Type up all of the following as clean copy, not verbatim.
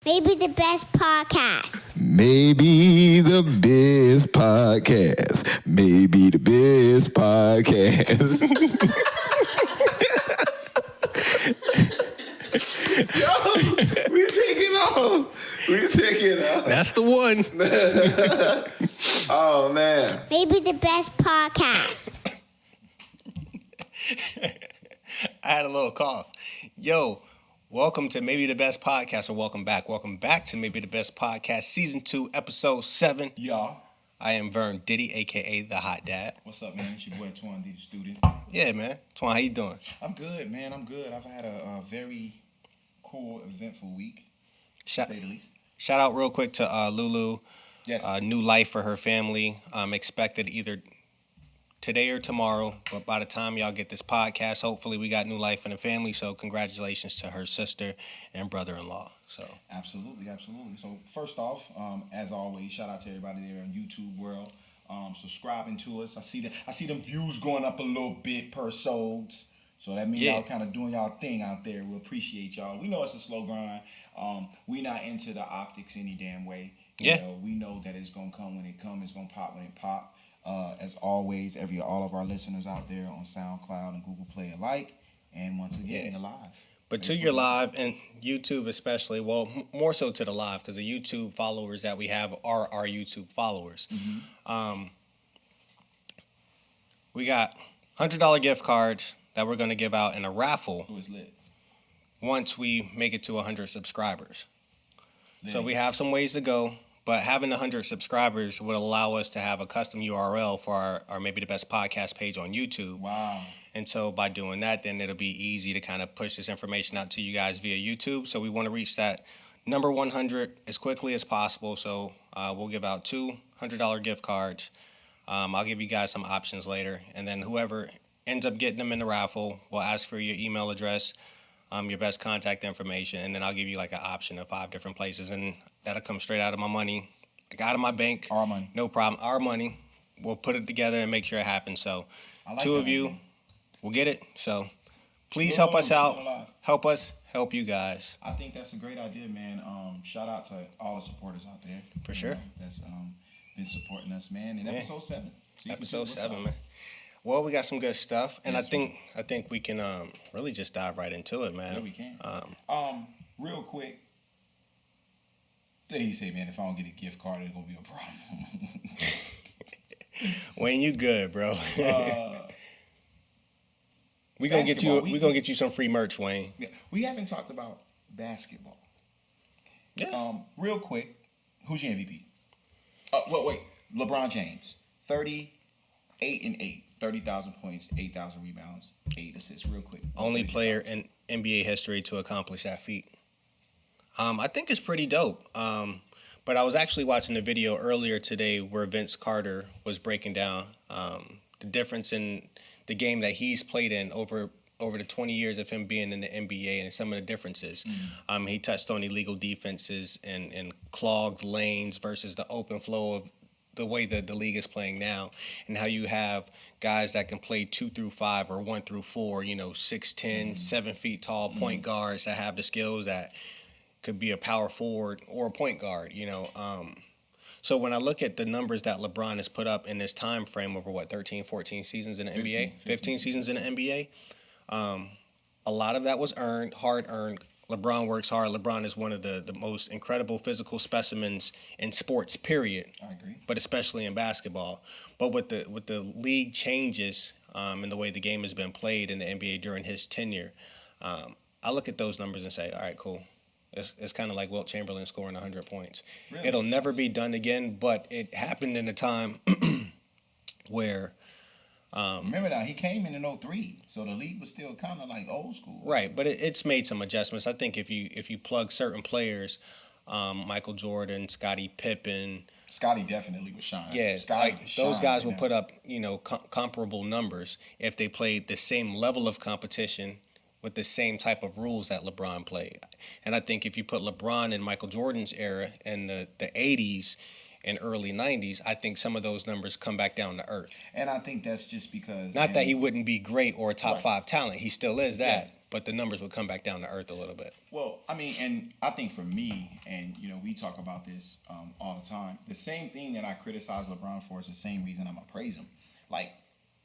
Maybe the best podcast. Maybe the best podcast. Maybe the best podcast. Yo, we taking off. We taking off. That's the one. Oh, man. Maybe the best podcast. I had a little cough. Yo, welcome to Maybe the Best Podcast, or welcome back. Welcome back to Maybe the Best Podcast, Season 2, Episode 7. Y'all. I am Vern Diddy, a.k.a. The Hot Dad. What's up, man? It's your boy Twan, the student. Yeah, man. Twan, how you doing? I'm good, man. I'm good. I've had a very cool, eventful week, to Shout say the least. out real quick to Lulu. Yes. New life for her family. Expected either today or tomorrow, but by the time y'all get this podcast, hopefully we got new life in the family. So congratulations to her sister and brother-in-law. So Absolutely. So first off, as always, shout out to everybody there in YouTube world, subscribing to us. I see them views going up a little bit per sods. So that means y'all kind of doing y'all thing out there. We appreciate y'all. We know it's a slow grind. We not into the optics any damn way. You know, we know that it's gonna come when it comes. It's gonna pop when it pop. As always, all of our listeners out there on SoundCloud and Google Play alike. And once again, you're live. But to your live, and YouTube especially, well, more so to the live, because the YouTube followers that we have are our YouTube followers. Mm-hmm. We got $100 gift cards that we're going to give out in a raffle Who is lit? once we make it to 100 subscribers. Lit. So we have some ways to go, but having 100 subscribers would allow us to have a custom URL for our Maybe the Best podcast page on YouTube. Wow. And so by doing that, then it'll be easy to kind of push this information out to you guys via YouTube. So we want to reach that number 100 as quickly as possible. So we'll give out two $100 gift cards. I'll give you guys some options later. And then whoever ends up getting them in the raffle will ask for your email address, your best contact information, and then I'll give you like an option of 5 different places. And that'll come straight out of my money, like out of my bank. Our money. No problem. Our money. We'll put it together and make sure it happens. So I like two that of you idea. will get it. So please help us out. Help us help you guys. I think that's a great idea, man. Shout out to all the supporters out there. For sure. That's been supporting us, man. In episode 7. Episode 7, man. Well, we got some good stuff, and Yes, I think we can really just dive right into it, man. Yeah, we can. Real quick. He say, man, if I don't get a gift card, it's gonna be a problem. Wayne, you good, bro? we gonna get you. We gonna get you some free merch, Wayne. Yeah, we haven't talked about basketball. Yeah. Real quick, who's your MVP? Wait. LeBron James, 38-8, 30,000 points, 8,000 rebounds, 8 assists. Real quick. Only player in NBA history to accomplish that feat. I think it's pretty dope. But I was actually watching a video earlier today where Vince Carter was breaking down the difference in the game that he's played in over the 20 years of him being in the NBA and some of the differences. Mm-hmm. He touched on illegal defenses and clogged lanes versus the open flow of the way that the league is playing now, and how you have guys that can play 2 through 5 or 1 through 4, 6'10", 7 feet tall point guards that have the skills that could be a power forward or a point guard, So when I look at the numbers that LeBron has put up in this time frame over 13, 14 seasons in the NBA, 15 seasons in the NBA, a lot of that was hard earned. LeBron works hard. LeBron is one of the most incredible physical specimens in sports, period. I agree. But especially in basketball. But with the league changes and the way the game has been played in the NBA during his tenure, I look at those numbers and say, all right, cool. It's kind of like Wilt Chamberlain scoring 100 points. Really? It'll never be done again, but it happened in a time where... Remember now, he came in 03, so the league was still kind of like old school. Right, but it's made some adjustments. I think if you plug certain players, Michael Jordan, Scottie Pippen... Scottie definitely was shining. Yeah, Scottie was shining, those guys will man. put up, comparable numbers if they played the same level of competition with the same type of rules that LeBron played. And I think if you put LeBron in Michael Jordan's era in the 80s and early 90s, I think some of those numbers come back down to earth. And I think that's just because... Not that he wouldn't be great or a top 5 talent. He still is that. Yeah. but the numbers would come back down to earth a little bit. Well, I mean, and I think for me, and we talk about this all the time. The same thing that I criticize LeBron for is the same reason I'm gonna praise him. Like,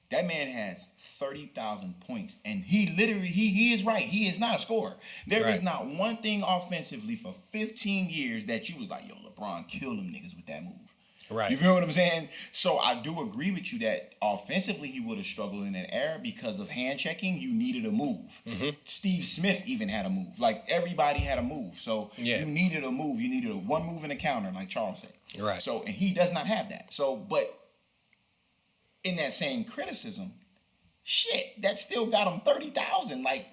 that man has 30,000 points, and he literally he is right. He is not a scorer. There is not one thing offensively for 15 years that you was like, yo, LeBron killed them niggas with that move. Right. You feel what I'm saying? So I do agree with you that offensively he would have struggled in that era because of hand checking. You needed a move. Mm-hmm. Steve Smith even had a move. Like, everybody had a move. So you needed a move. You needed a one move and a counter, like Charles said. Right. So, and he does not have that. So, but in that same criticism, shit, that still got him 30,000. Like,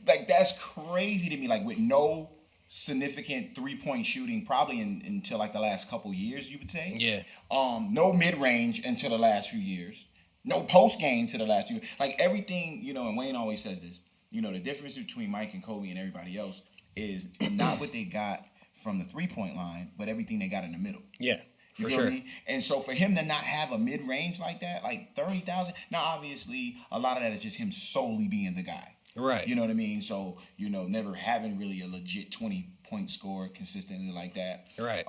like, that's crazy to me. Like, with no significant 3-point shooting probably until like the last couple years, you would say. Yeah. No mid-range until the last few years. No post-game to the last few. Like, everything, and Wayne always says this, the difference between Mike and Kobe and everybody else is not what they got from the 3-point line, but everything they got in the middle. Yeah. You For feel sure. me? And so for him to not have a mid-range like that, like 30,000, now obviously a lot of that is just him solely being the guy. Right. You know what I mean? So, never having really a legit 20-point score consistently like that. Right.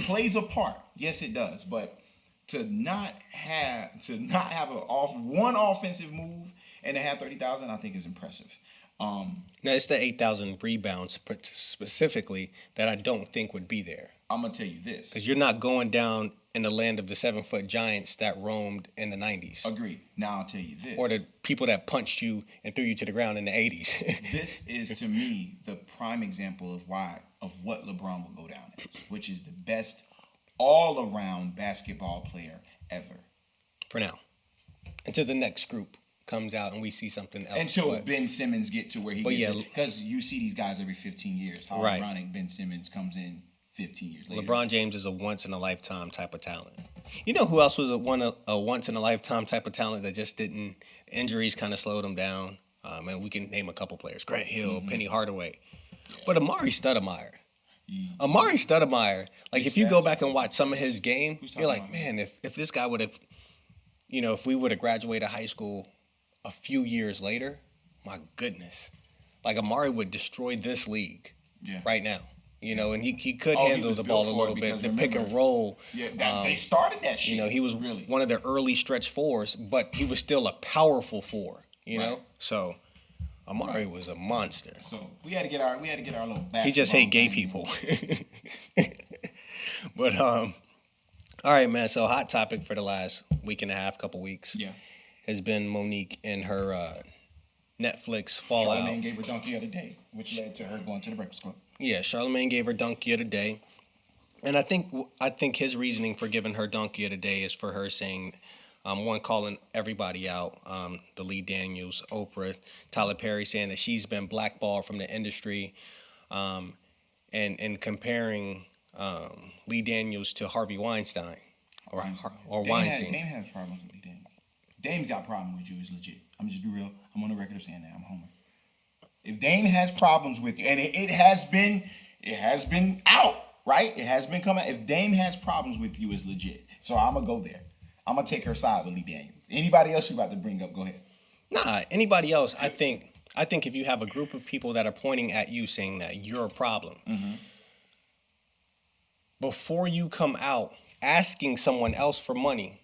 Plays a part. Yes, it does. But to not have one offensive move and to have 30,000, I think is impressive. Now, it's the 8,000 rebounds specifically that I don't think would be there. I'm going to tell you this. Because you're not going down in the land of the 7-foot giants that roamed in the 90s. Agreed. Now I'll tell you this. Or the people that punched you and threw you to the ground in the 80s. This is, to me, the prime example of what LeBron will go down as, which is the best all-around basketball player ever. For now. Until the next group comes out and we see something else. Until Ben Simmons get to where he gets yeah, because you see these guys every 15 years. How ironic Ben Simmons comes in 15 years later. LeBron James is a once-in-a-lifetime type of talent. You know who else was a once-in-a-lifetime type of talent that just didn't... Injuries kind of slowed him down. And we can name a couple players. Grant Hill, Penny Hardaway. Yeah. But Amari Stoudemire. Amari Stoudemire, like, if you go back and watch some of his game, you're like, man, if this guy would have... if we would have graduated high school a few years later, my goodness. Like, Amari would destroy this league right now. And he could handle the ball a little bit. The pick and roll. Yeah, they started that shit. He was one of the early stretch fours, but he was still a powerful four. You know, so Amari was a monster. So we had to get our little basketball. He just hate gay people. But all right, man. So hot topic for the last week and a half, couple weeks. Yeah, has been Monique and her Netflix fallout. Charlamagne gave her dunk the other day, which led to her going to the Breakfast Club. Yeah, Charlamagne gave her donkey of the day. And I think his reasoning for giving her donkey of the day is for her saying, one, calling everybody out, the Lee Daniels, Oprah, Tyler Perry, saying that she's been blackballed from the industry, and comparing Lee Daniels to Harvey Weinstein or Weinstein. Dame has problems with Lee Daniels. Dame's got problem with you is legit. I'm just be real. I'm on the record of saying that. I'm a homer. If Dame has problems with you, and it has been out, right? It has been coming. If Dame has problems with you, it's legit. So I'm gonna go there. I'm gonna take her side with Lee Daniels. Anybody else you about to bring up? Go ahead. Nah, anybody else? I think if you have a group of people that are pointing at you saying that you're a problem, before you come out asking someone else for money,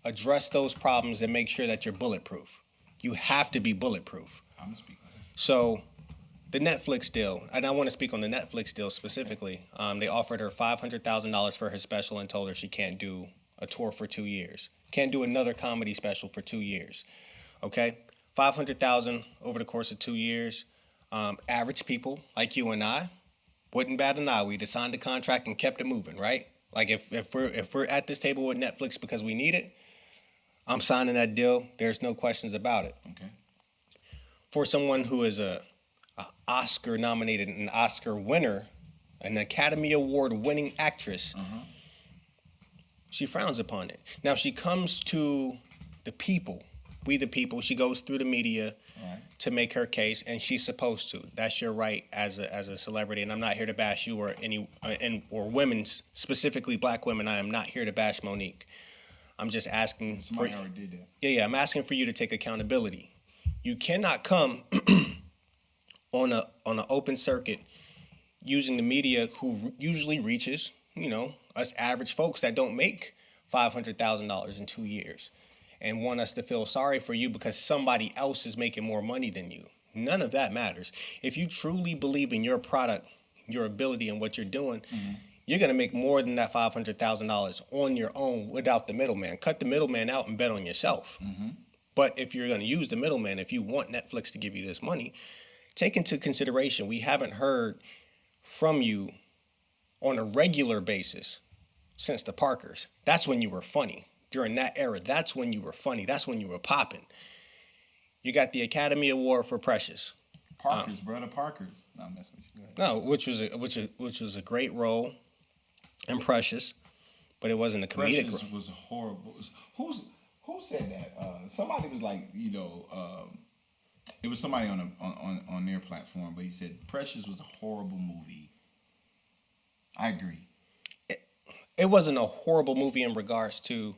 address those problems and make sure that you're bulletproof. You have to be bulletproof. I'm gonna speak. So, the Netflix deal, and I want to speak on the Netflix deal specifically. They offered her $500,000 for her special and told her she can't do a tour for 2 years. Can't do another comedy special for 2 years. Okay? $500,000 over the course of 2 years. Average people like you and I wouldn't bat an eye. We'd have signed the contract and kept it moving, right? Like if we're at this table with Netflix because we need it, I'm signing that deal. There's no questions about it. Okay. For someone who is a Oscar nominated, an Oscar winner, an Academy Award winning actress, she frowns upon it. Now she comes to the people, we the people. She goes through the media to make her case, and she's supposed to. That's your right as a celebrity. And I'm not here to bash you or or women, specifically black women. I am not here to bash Monique. I'm just asking. Somebody already did that. Yeah. I'm asking for you to take accountability. You cannot come on an open circuit using the media who usually reaches, us average folks that don't make $500,000 in 2 years and want us to feel sorry for you because somebody else is making more money than you. None of that matters. If you truly believe in your product, your ability, and what you're doing, you're going to make more than that $500,000 on your own without the middleman. Cut the middleman out and bet on yourself. But if you're going to use the middleman, if you want Netflix to give you this money, take into consideration we haven't heard from you on a regular basis since the Parkers. That's when you were funny. During that era, that's when you were funny. That's when you were popping. You got the Academy Award for Precious. Parkers, brother, Parkers. No, I'm messing with you. No, which was a great role in Precious, but it wasn't a comedic role. Precious was horrible. Who said that? Somebody was like, it was somebody on their platform, but he said Precious was a horrible movie. I agree. It wasn't a horrible movie in regards to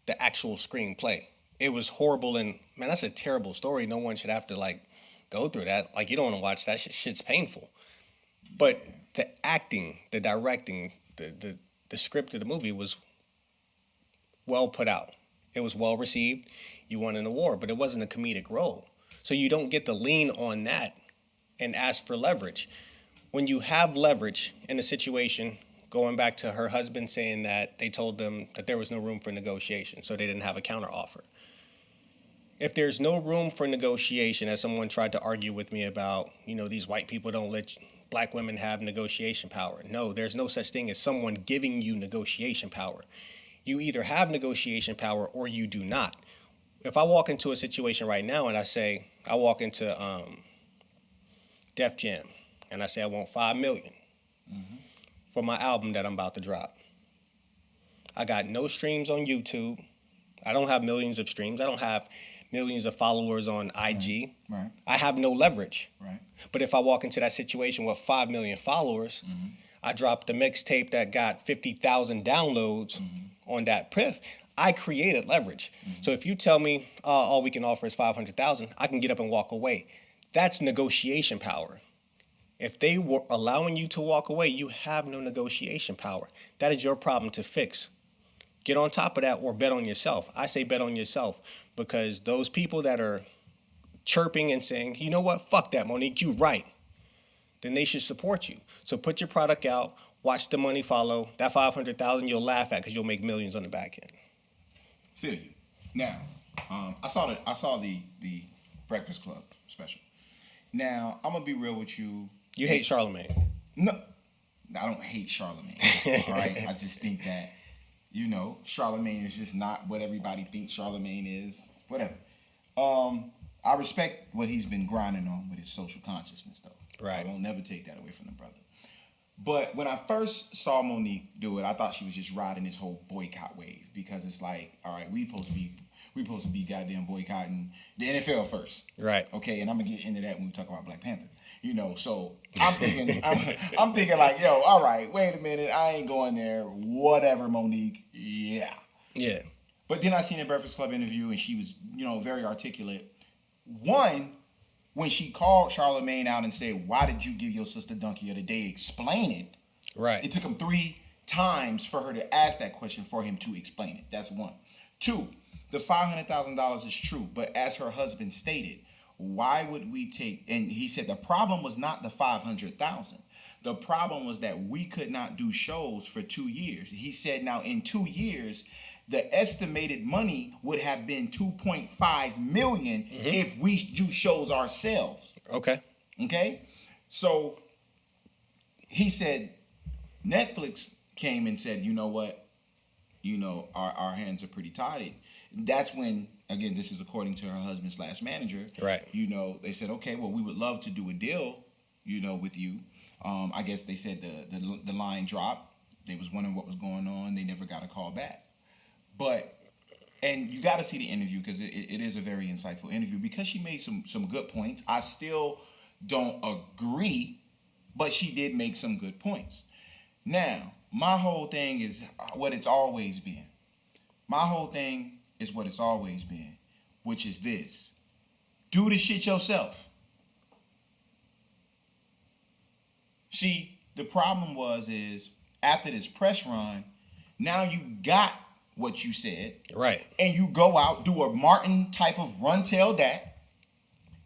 the actual screenplay. It was horrible, and man, that's a terrible story. No one should have to go through that. You don't want to watch that shit. Shit's painful. But the acting, the directing, the script of the movie was well put out. It was well received. You won an award, but it wasn't a comedic role. So you don't get to lean on that and ask for leverage. When you have leverage in a situation, going back to her husband saying that they told them that there was no room for negotiation, so they didn't have a counter offer. If there's no room for negotiation, as someone tried to argue with me about, these white people don't let black women have negotiation power. No, there's no such thing as someone giving you negotiation power. You either have negotiation power or you do not. If I walk into a situation right now and I walk into Def Jam and I say I want $5 million for my album that I'm about to drop. I got no streams on YouTube. I don't have millions of streams. I don't have millions of followers on IG. Right. I have no leverage. Right. But if I walk into that situation with 5 million followers, I drop the mixtape that got 50,000 downloads on that piff, I created leverage. So if you tell me all we can offer is 500,000, I can get up and walk away. That's negotiation power. If they were allowing you to walk away, you have no negotiation power. That is your problem to fix. Get on top of that or bet on yourself. I say bet on yourself because those people that are chirping and saying, you know what, fuck that, Monique, you right, then they should support you. So put your product out, watch the money follow. That 500,000 you'll laugh at because you'll make millions on the back end. Feel you. Now, I saw the Breakfast Club special. Now, I'm gonna be real with you. You hate Charlamagne. No, I don't hate Charlamagne. All right, I just think that Charlamagne is just not what everybody thinks Charlamagne is. Whatever. I respect what he's been grinding on with his social consciousness, though. Right. I won't never take that away from the brother. But when I first saw Monique do it, I thought she was just riding this whole boycott wave because it's like, all right, we supposed to be goddamn boycotting the NFL first, right? Okay, and I'm gonna get into that when we talk about Black Panther. So I'm thinking, I'm thinking like, yo, all right, wait a minute, I ain't going there. Whatever, Monique. Yeah. But then I seen the Breakfast Club interview, and she was, very articulate. One, when she called Charlamagne out and said, "Why did you give your sister Donkey of the Day?" Explain it. Right. It took him 3 times for her to ask that question for him to explain it. That's one. 2, the $500,000 is true, but as her husband stated, why would we take? And he said the problem was not the 500,000. The problem was that we could not do shows for 2 years. He said, now in 2 years, the estimated money would have been $2.5 million if we do shows ourselves. Okay. So he said, Netflix came and said, you know what? Our hands are pretty tied. That's when, again, this is according to her husband / manager. Right. They said, okay, well, we would love to do a deal, with you. I guess they said the line dropped. They was wondering what was going on. They never got a call back. And you got to see the interview because it is a very insightful interview because she made some good points. I still don't agree, but she did make some good points. Now, my whole thing is what it's always been. Which is this. Do the shit yourself. See, the problem is after this press run, now you got what you said. Right. And you go out, do a Martin type of run tell that,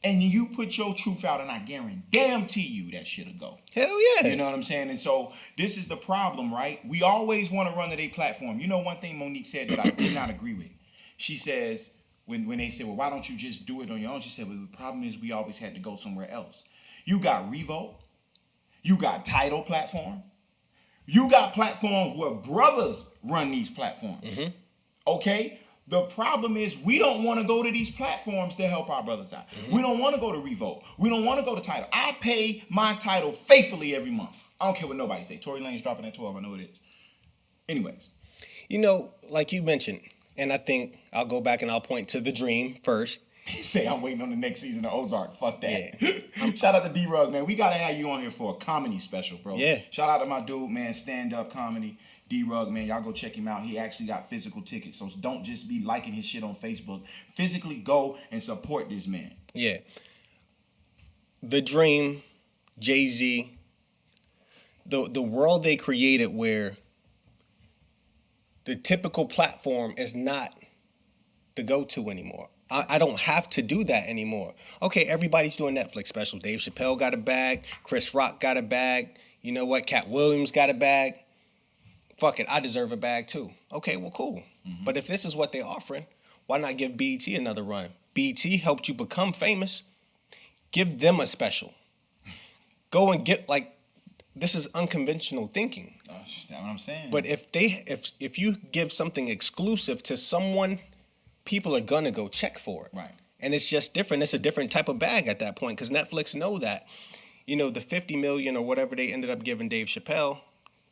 and you put your truth out, and I guarantee you that shit'll go. Hell yeah. You know what I'm saying? And so this is the problem, right? We always want to run to their platform. You know one thing Monique said that I did not agree with? She says, when they said, well, why don't you just do it on your own? She said, well, the problem is we always had to go somewhere else. You got Revolt. You got Tidal platform. You got platforms where brothers run these platforms. Mm-hmm. Okay? The problem is we don't want to go to these platforms to help our brothers out. Mm-hmm. We don't want to go to Revolt. We don't want to go to Tidal. I pay my Tidal faithfully every month. I don't care what nobody say. Tory Lane's dropping at 12. I know it is. Anyways. You know, like you mentioned, and I think I'll go back and I'll point to The Dream first. He say I'm waiting on the next season of Ozark. Fuck that. Yeah. Shout out to D-Rug, man. We got to have you on here for a comedy special, bro. Yeah. Shout out to my dude, man. Stand-up comedy. D-Rug, man. Y'all go check him out. He actually got physical tickets. So don't just be liking his shit on Facebook. Physically go and support this man. Yeah. The Dream, Jay-Z, the world they created where the typical platform is not the go-to anymore. I don't have to do that anymore. Okay, everybody's doing Netflix specials. Dave Chappelle got a bag. Chris Rock got a bag. You know what? Cat Williams got a bag. Fuck it, I deserve a bag too. Okay, well, cool. Mm-hmm. But if this is what they're offering, why not give BET another run? BET helped you become famous. Give them a special. Go and get, like, this is unconventional thinking. That's what I'm saying. But if you give something exclusive to someone, people are gonna go check for it. Right. And it's just different. It's a different type of bag at that point because Netflix know that. You know, the $50 million or whatever they ended up giving Dave Chappelle,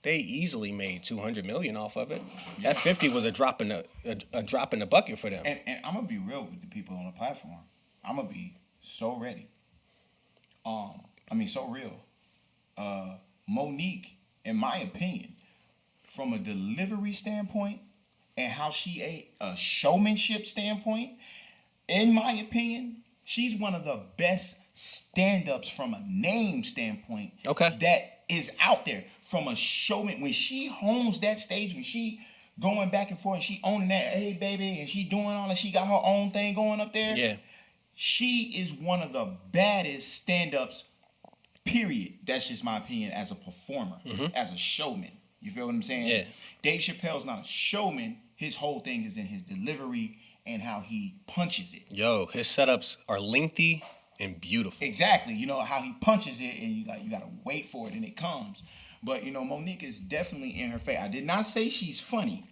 they easily made $200 million off of it. Yeah. That 50 was a drop in the bucket for them. And I'm gonna be real with the people on the platform. I'm gonna be so ready. So real. Monique, in my opinion, from a delivery standpoint and how she ate a showmanship standpoint, in my opinion, she's one of the best stand-ups from a name standpoint. Okay. That is out there. From a showman, when she hones that stage, when she going back and forth and she owning that, hey baby, and she doing all that, she got her own thing going up there. Yeah. She is one of the baddest stand-ups, period. That's just my opinion as a performer, as a showman. You feel what I'm saying? Yeah. Dave Chappelle's not a showman. His whole thing is in his delivery and how he punches it. Yo, his setups are lengthy and beautiful. Exactly. You know, how he punches it and you gotta wait for it and it comes. But, you know, Monique is definitely in her face. I did not say she's funny,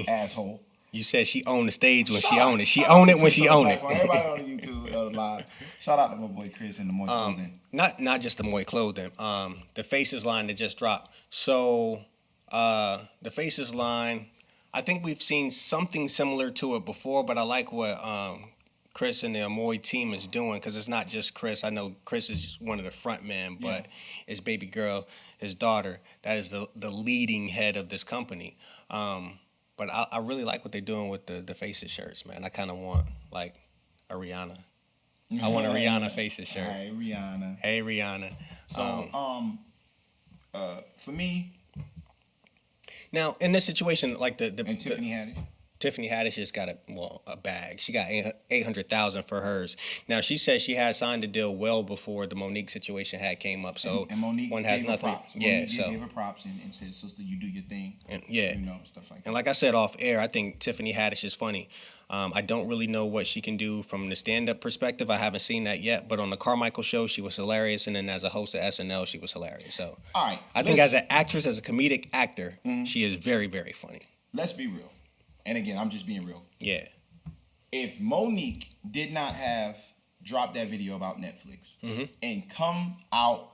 asshole. You said she owned the stage when she owned it. She owned it when she owned it. Everybody on YouTube live. Shout out to my boy Chris and the Moy Clothing. Not just the Moy Clothing. The Faces line that just dropped. So the Faces line, I think we've seen something similar to it before, but I like what Chris and the Amoy team is doing because it's not just Chris. I know Chris is just one of the front men, but his baby girl, his daughter, that is the leading head of this company. But I really like what they're doing with the Faces shirts, man. I kind of want, like, a Rihanna. I want a Rihanna Faces shirt. Hey, Rihanna. Hey, Rihanna. So, for me... Now, in this situation, like and Tiffany Haddish? Tiffany Haddish just got a bag. She got $800,000 for hers. Now she said she had signed a deal well before the Monique situation had came up. So and Monique one has gave nothing. Her props. Monique gave her props and said, "Sister, you do your thing." And stuff like that. And like I said off air, I think Tiffany Haddish is funny. I don't really know what she can do from the stand-up perspective. I haven't seen that yet. But on the Carmichael show, she was hilarious, and then as a host of SNL, she was hilarious. So all right, I think as an actress, as a comedic actor, she is very, very funny. Let's be real. And again, I'm just being real. Yeah. If Monique did not have dropped that video about Netflix and come out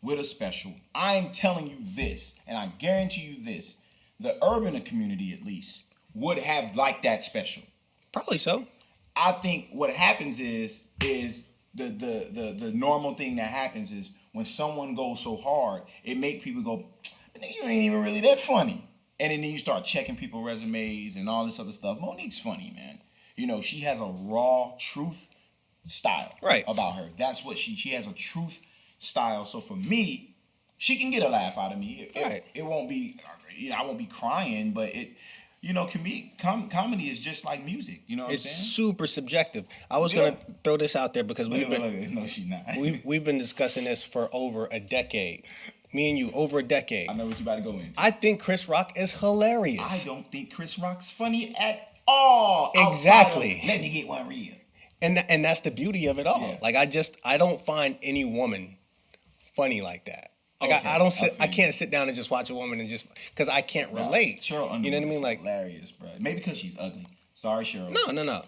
with a special, I'm telling you this, and I guarantee you this, the urban community at least would have liked that special. Probably so. I think what happens is the normal thing that happens is when someone goes so hard, it make people go, you ain't even really that funny. And then you start checking people's resumes and all this other stuff. Monique's funny, man. You know, she has a raw truth style right about her. That's what she has a truth style. So for me, she can get a laugh out of me. Right. It won't be, I won't be crying, but comedy is just like music. You know what I'm It's saying? super subjective. I was gonna throw this out there because No, she's not. we've been discussing this for over a decade. Me and you, over a decade. I know what you about to go into. I think Chris Rock is hilarious. I don't think Chris Rock's funny at all. Exactly. Let me get one real. And that's the beauty of it all. Yeah. Like I don't find any woman funny like that. Like Okay, I don't sit. I I feel can't sit down and just watch a woman and just because I can't relate. Cheryl Underwood, you know what I mean? Like hilarious, bro. Maybe because she's ugly. Sorry, Cheryl. no.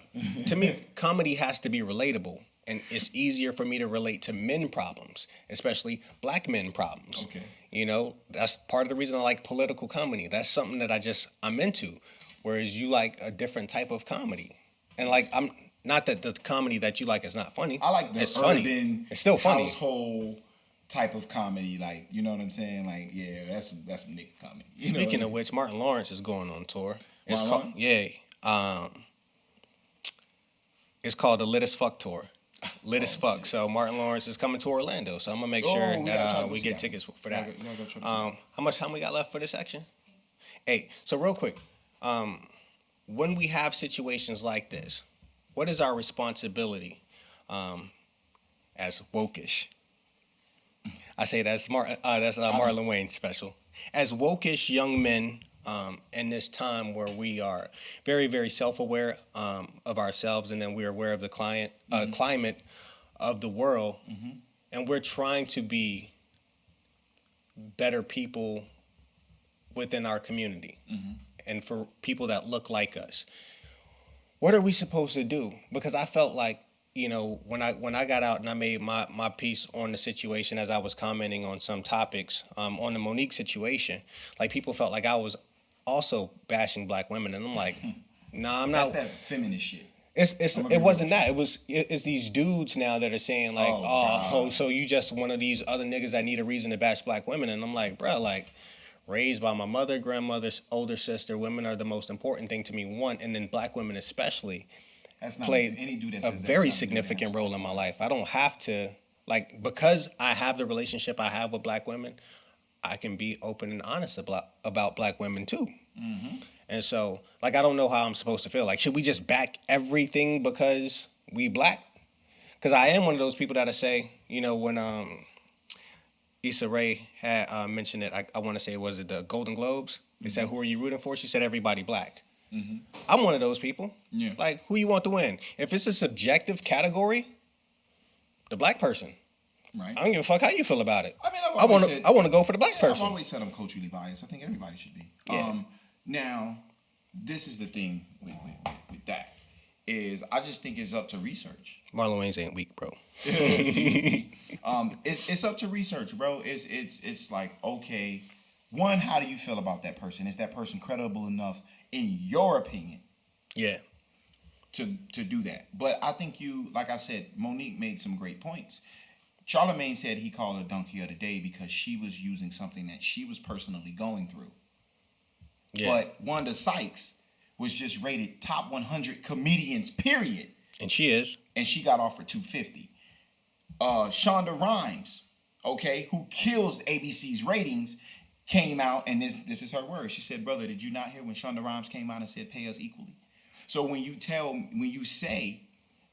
To me, comedy has to be relatable, and it's easier for me to relate to men problems, especially black men problems. Okay. You know, that's part of the reason I like political comedy. That's something that I'm into, whereas you like a different type of comedy, and like I'm not that the comedy that you like is not funny. I like the it's urban, funny. It's still funny. household type of comedy, like, you know what I'm saying? Like, yeah, that's some nigga comedy. Speaking of which, Martin Lawrence is going on tour. It's Martin called it's called the Lit as Fuck tour. Lit as fuck. Shit. So Martin Lawrence is coming to Orlando. So I'm gonna make sure that we get tickets for that. How much time we got left for this section? Hey, so real quick, when we have situations like this, what is our responsibility as wokish? I say that's Marlon Wayne's special. As wokish young men in this time where we are very, very self-aware of ourselves, and then we're aware of the climate of the world, and we're trying to be better people within our community, and for people that look like us. What are we supposed to do? Because I felt like, you know, when I got out and I made my piece on the situation as I was commenting on some topics on the Monique situation, like people felt like I was also bashing black women, and I'm like, nah, I'm not. That's that feminist shit. It wasn't that. It's these dudes now that are saying like, so you just one of these other niggas that need a reason to bash black women, and I'm like, bro, like raised by my mother, grandmother's older sister, women are the most important thing to me. One, and then black women especially. Played a very significant role in my life. I don't have to, like, because I have the relationship I have with black women, I can be open and honest about black women too. And so, like, I don't know how I'm supposed to feel. Like, should we just back everything because we black? Because I am one of those people that say, you know, when Issa Rae had mentioned it, I want to say, was it the Golden Globes? They said, who are you rooting for? She said, everybody black. I'm one of those people. Yeah. Like, who you want to win? If it's a subjective category, the black person. Right. I don't give a fuck how you feel about it. I mean, I want to go for the black person. I've always said I'm culturally biased. I think everybody should be. Yeah. Now, this is the thing with that is I just think it's up to research. Marlon Wayans ain't weak, bro. See. It's up to research, bro. It's like, okay, one, how do you feel about that person? Is that person credible enough, in your opinion? Yeah. To do that. But I think like I said, Monique made some great points. Charlamagne said he called her donkey of the day because she was using something that she was personally going through. Yeah. But Wanda Sykes was just rated top 100 comedians, period. And she is. And she got offered $250. Shonda Rhimes, okay, who kills ABC's ratings, came out, and this is her word. She said, brother, did you not hear when Shonda Rhimes came out and said, pay us equally? So when you say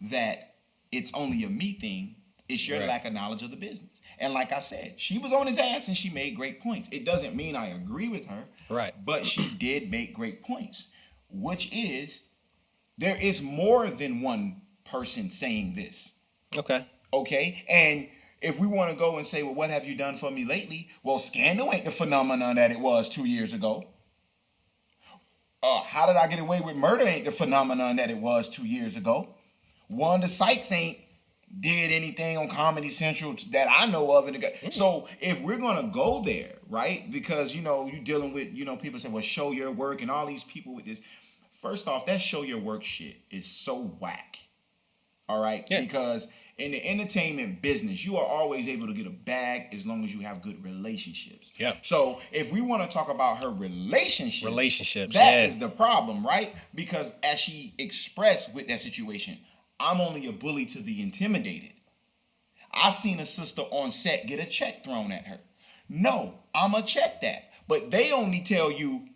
that it's only a me thing, it's your lack of knowledge of the business. And like I said, she was on his ass and she made great points. It doesn't mean I agree with her. Right. But she did make great points, which is there is more than one person saying this. Okay? And if we want to go and say, well, what have you done for me lately? Well, scandal ain't the phenomenon that it was 2 years ago. How did I get away with murder ain't the phenomenon that it was 2 years ago. Wanda Sykes ain't did anything on Comedy Central that I know of. So if we're going to go there, right, because, you know, you're dealing with, you know, people say, well, show your work and all these people with this. First off, that show your work shit is so whack. All right? Yeah. Because in the entertainment business, you are always able to get a bag as long as you have good relationships. Yeah. So if we want to talk about her relationships, that is the problem, right? Because as she expressed with that situation, I'm only a bully to the intimidated. I seen a sister on set get a check thrown at her. No, I'ma check that. But they only tell you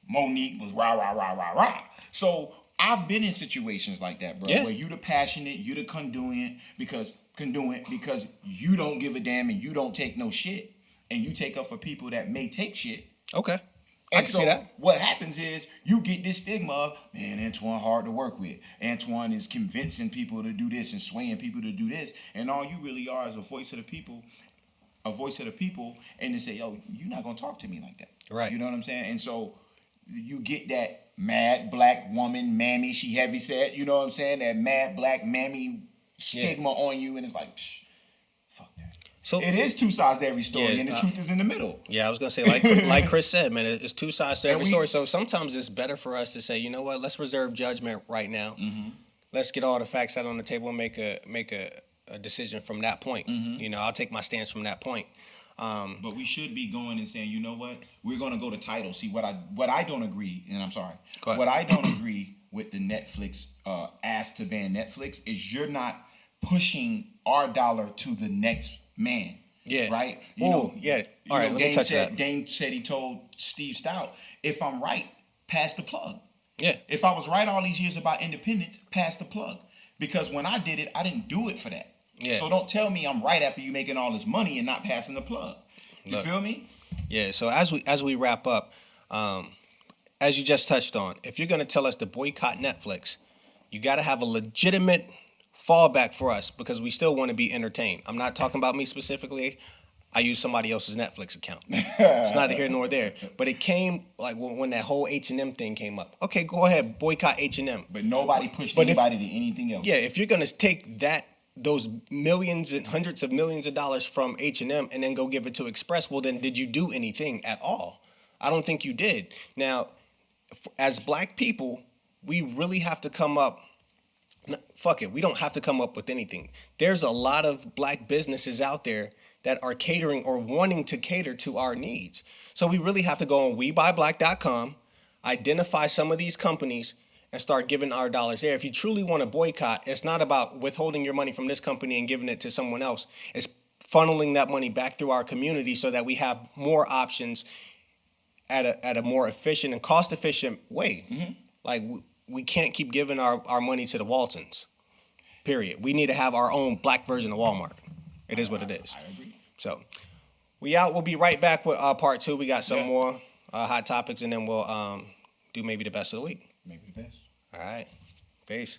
Monique was rah rah rah rah rah. So I've been in situations like that, bro, where you the passionate, you the conduit because you don't give a damn and you don't take no shit, and you take up for people that may take shit. Okay. And can so see that. what happens is you get this stigma of, man, Antoine hard to work with. Antoine is convincing people to do this and swaying people to do this. And all you really are is a voice of the people, and to say, yo, you're not going to talk to me like that. Right. You know what I'm saying? And so you get that mad black woman, mammy, she heavy set, you know what I'm saying? That mad black mammy stigma on you, and it's like, fuck that. So it is two sides to every story, and the truth is in the middle. Yeah, I was gonna say, like Chris said, man, it's two sides to every story. So sometimes it's better for us to say, you know what, let's reserve judgment right now. Mm-hmm. Let's get all the facts out on the table and make a decision from that point. Mm-hmm. You know, I'll take my stance from that point. But we should be going and saying, you know what, we're gonna go to title. See, what I don't agree, and I'm sorry, what I don't agree with the Netflix ask to ban Netflix is you're not pushing our dollar to the next man. Yeah. Right? All right, let me touch that. Dame said he told Steve Stout, if I'm right, pass the plug. Yeah. If I was right all these years about independence, pass the plug. Because when I did it, I didn't do it for that. Yeah. So don't tell me I'm right after you making all this money and not passing the plug. You feel me? Yeah. So as we wrap up, as you just touched on, if you're gonna tell us to boycott Netflix, you got to have a legitimate fallback for us because we still want to be entertained. I'm not talking about me specifically. I use somebody else's Netflix account. It's neither here nor there. But it came like when that whole H&M thing came up. Okay, go ahead, boycott H&M. But nobody pushed anybody to anything else. Yeah, if you're gonna take those millions and hundreds of millions of dollars from H&M and then go give it to Express, well then did you do anything at all? I don't think you did. Now, as black people, we really have to come up. Fuck it, we don't have to come up with anything. There's a lot of black businesses out there that are catering or wanting to cater to our needs. So we really have to go on WeBuyBlack.com, identify some of these companies, and start giving our dollars there. If you truly want to boycott, it's not about withholding your money from this company and giving it to someone else. It's funneling that money back through our community so that we have more options at a more efficient and cost-efficient way. Mm-hmm. Like, we can't keep giving our money to the Waltons, period. We need to have our own black version of Walmart. It is what it is. I agree. So, we out. We'll be right back with part 2. We got some more hot topics, and then we'll do maybe the best of the week. Maybe the best. All right. Peace.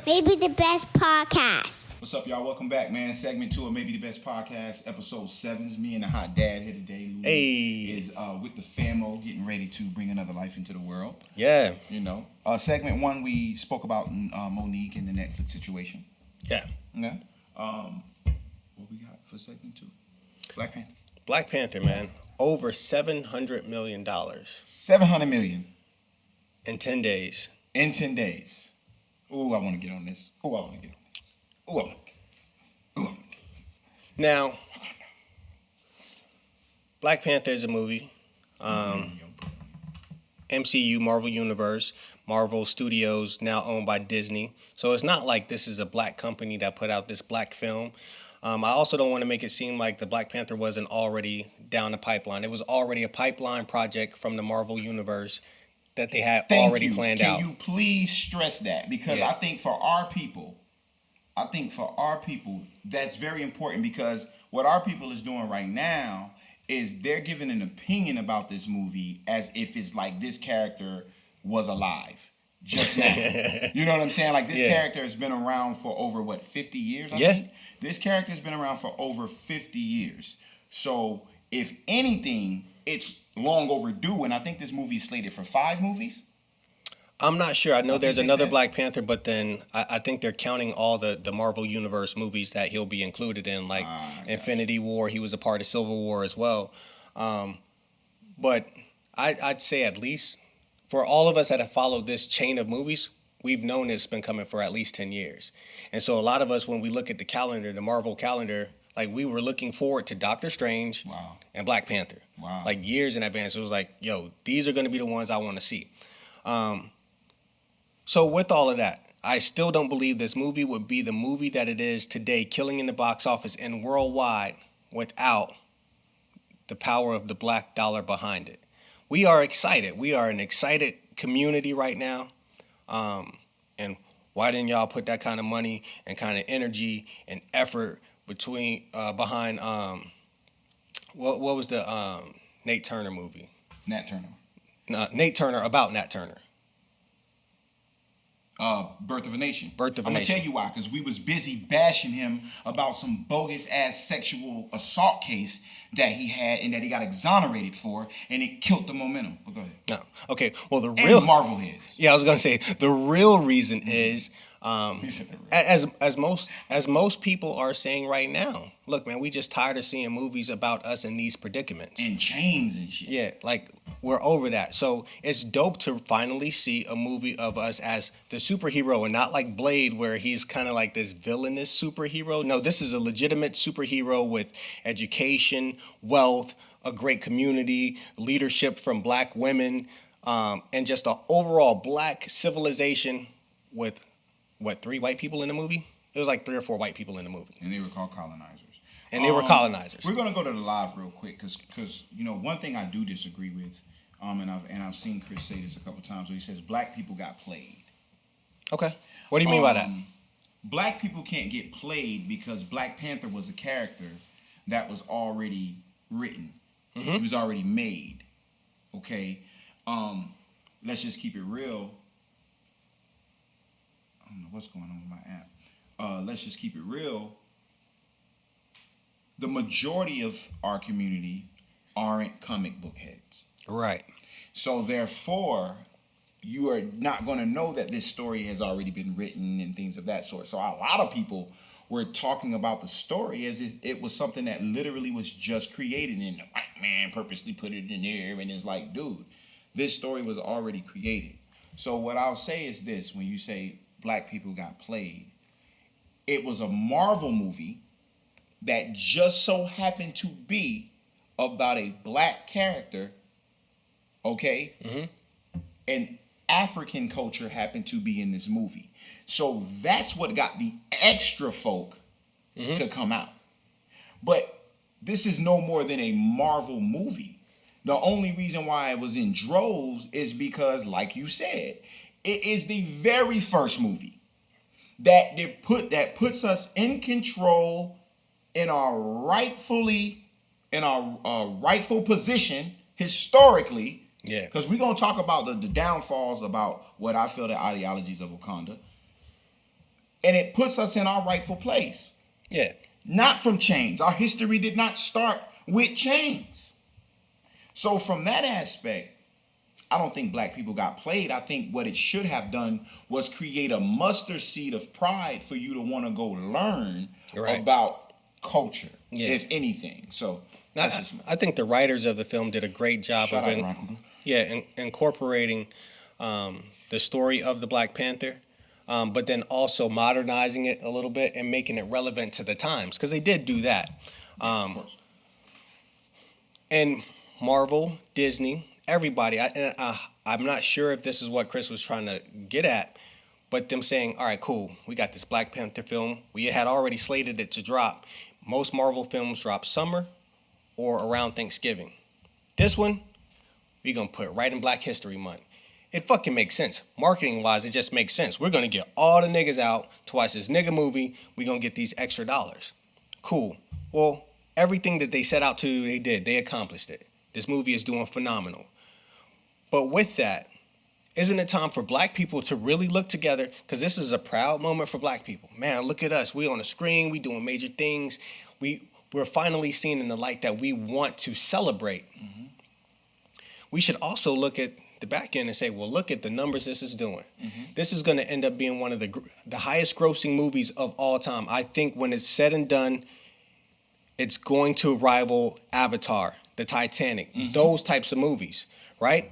Maybe the Best Podcast. What's up, y'all? Welcome back, man. Segment 2 of Maybe the Best Podcast, episode 7. Me and the hot dad here today. Louis is with the famo, getting ready to bring another life into the world. Yeah. You know. Segment 1, we spoke about Monique and the Netflix situation. Yeah. Yeah. What we got for segment 2? Black Panther. Black Panther, man. Over $700 million. $700 million. In 10 days. In 10 days. Ooh, I want to get on this. Now, Black Panther is a movie. MCU, Marvel Universe, Marvel Studios, now owned by Disney. So it's not like this is a black company that put out this black film. I also don't want to make it seem like the Black Panther wasn't already down the pipeline. It was already a pipeline project from the Marvel Universe that they had already planned out. Can you please stress that? Because I think for our people, that's very important, because what our people is doing right now is they're giving an opinion about this movie as if it's like this character was alive just now. You know what I'm saying? Like, this character has been around for over, 50 years, I think? This character has been around for over 50 years. So, if anything, it's long overdue, and I think this movie is slated for 5 movies. I'm not sure. I know there's another Black Panther, but then I think they're counting all the Marvel Universe movies that he'll be included in, like Infinity War. He was a part of Civil War as well. But I'd say at least for all of us that have followed this chain of movies, we've known it's been coming for at least 10 years. And so a lot of us, when we look at the calendar, the Marvel calendar, like, we were looking forward to Doctor Strange and Black Panther. Wow. Like, years in advance. It was like, yo, these are going to be the ones I want to see. So with all of that, I still don't believe this movie would be the movie that it is today, killing in the box office and worldwide, without the power of the black dollar behind it. We are excited. We are an excited community right now. And why didn't y'all put that kind of money and kind of energy and effort behind what was the Nate Turner movie? Nat Turner. Nate Turner about Nat Turner. Birth of a Nation. Birth of a I'm Nation. gonna tell you why, because we was busy bashing him about some bogus ass sexual assault case that he had and that he got exonerated for, and it killed the momentum. But go ahead. No. Okay. Well, the And real Marvel heads. Yeah, I was gonna say the real reason is He said the real. as most people are saying right now. Look, man, we just tired of seeing movies about us in these predicaments. And chains and shit. Yeah, like we're over that. So it's dope to finally see a movie of us as the superhero and not like Blade where he's kind of like this villainous superhero. No, this is a legitimate superhero with education, wealth, a great community, leadership from black women, and just an overall black civilization with, 3 white people in the movie? It was like 3 or 4 white people in the movie. And they were called colonizers. And they were colonizers. We're gonna go to the live real quick because one thing I do disagree with, and I've seen Chris say this a couple times where he says black people got played. Okay. What do you mean by that? Black people can't get played because Black Panther was a character that was already written. Mm-hmm. It was already made. Okay. Let's just keep it real. I don't know what's going on with my app. Let's just keep it real. The majority of our community aren't comic book heads. Right. So therefore, you are not going to know that this story has already been written and things of that sort. So a lot of people were talking about the story as if it was something that literally was just created and the white man purposely put it in there. And it's like, dude, this story was already created. So what I'll say is this: when you say black people got played, it was a Marvel movie that just so happened to be about a black character, okay? Mm-hmm. And African culture happened to be in this movie. So that's what got the extra folk to come out. But this is no more than a Marvel movie. The only reason why it was in droves is because, like you said, it is the very first movie that puts us in control in our rightful position historically. Yeah. Because we're going to talk about the downfalls about what I feel the ideologies of Wakanda. And it puts us in our rightful place. Yeah. Not from chains. Our history did not start with chains. So from that aspect, I don't think black people got played. I think what it should have done was create a mustard seed of pride for you to want to go learn about culture, if anything. So I think the writers of the film did a great job incorporating the story of the Black Panther, but then also modernizing it a little bit and making it relevant to the times, because they did do that. Of course. And Marvel, Disney, everybody, I'm not sure if this is what Chris was trying to get at, but them saying, all right, cool, we got this Black Panther film. We had already slated it to drop. Most Marvel films drop summer or around Thanksgiving. This one, we're going to put right in Black History Month. It fucking makes sense. Marketing-wise, it just makes sense. We're going to get all the niggas out to watch this nigga movie. We're going to get these extra dollars. Cool. Well, everything that they set out to do, they did. They accomplished it. This movie is doing phenomenal. But with that, isn't it time for black people to really look together? Because this is a proud moment for black people. Man, look at us. We on the screen. We doing major things. We're finally seen in the light that we want to celebrate. Mm-hmm. We should also look at the back end and say, well, look at the numbers this is doing. Mm-hmm. This is going to end up being one of the highest grossing movies of all time. I think when it's said and done, it's going to rival Avatar, the Titanic, those types of movies, right?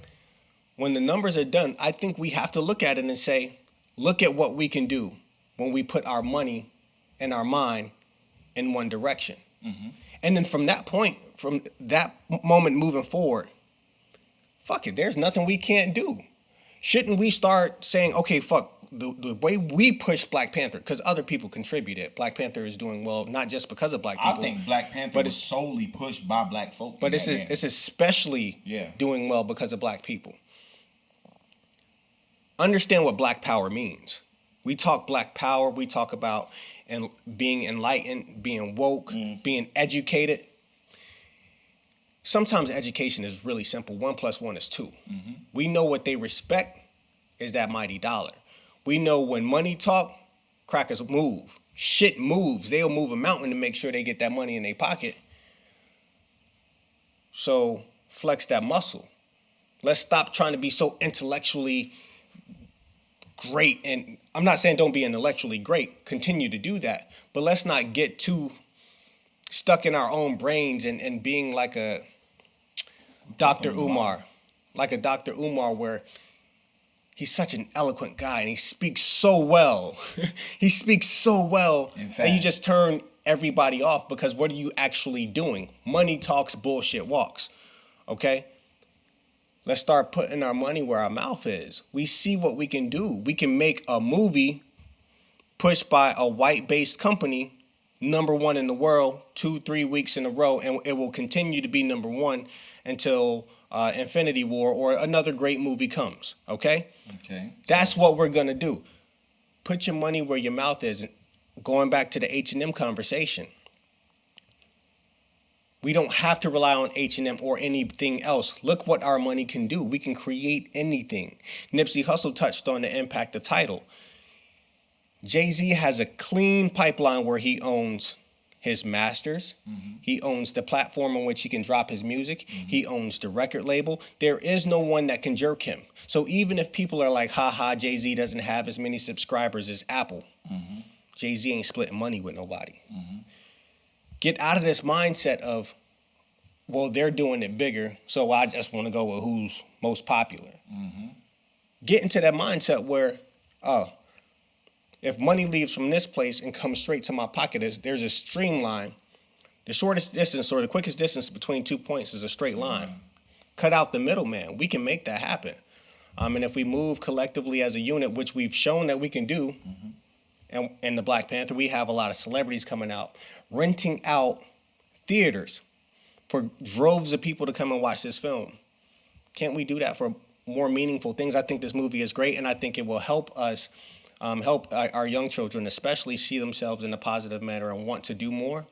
When the numbers are done, I think we have to look at it and say, look at what we can do when we put our money and our mind in one direction. Mm-hmm. And then from that point, from that moment moving forward, fuck it, there's nothing we can't do. Shouldn't we start saying, okay, fuck, the way we push Black Panther, because other people contributed. Black Panther is doing well, not just because of Black people. I think Black Panther was solely pushed by Black folk. But it's especially Yeah. doing well because of Black people. Understand what Black power means. We talk Black power. We talk about being enlightened, being woke, being educated. Sometimes education is really simple. 1 + 1 is 2. We know what they respect is that mighty dollar. We know when money talk, crackers move. Shit moves. They'll move a mountain to make sure they get that money in their pocket. So flex that muscle. Let's stop trying to be so intellectually great. And I'm not saying don't be intellectually great. Continue to do that. But let's not get too stuck in our own brains and being like a Dr. Umar. Like a Dr. Umar where he's such an eloquent guy and he speaks so well. He speaks so well that you just turn everybody off because what are you actually doing? Money talks, bullshit walks. Okay? Let's start putting our money where our mouth is. We see what we can do. We can make a movie pushed by a white-based company, #1 in the world, 2-3 weeks in a row, and it will continue to be #1 until Infinity War or another great movie comes. Okay? Okay. That's what we're gonna do. Put your money where your mouth is. Going back to the H&M conversation. We don't have to rely on H&M or anything else. Look what our money can do. We can create anything. Nipsey Hussle touched on the impact of Tidal. Jay-Z has a clean pipeline where he owns his masters. He owns the platform on which he can drop his music. He owns the record label. There is no one that can jerk him. So even if people are like, haha, Jay-Z doesn't have as many subscribers as Apple. Jay-Z ain't splitting money with nobody. Get out of this mindset of, well, they're doing it bigger, so I just want to go with who's most popular. Get into that mindset where, if money leaves from this place and comes straight to my pocket, there's a streamline. The shortest distance or the quickest distance between 2 points is a straight line. Cut out the middleman. We can make that happen. And if we move collectively as a unit, which we've shown that we can do, and in the Black Panther, we have a lot of celebrities coming out, renting out theaters for droves of people to come and watch this film. Can't we do that for more meaningful things? I think this movie is great, and I think it will help us, help our young children especially see themselves in a positive manner and want to do more.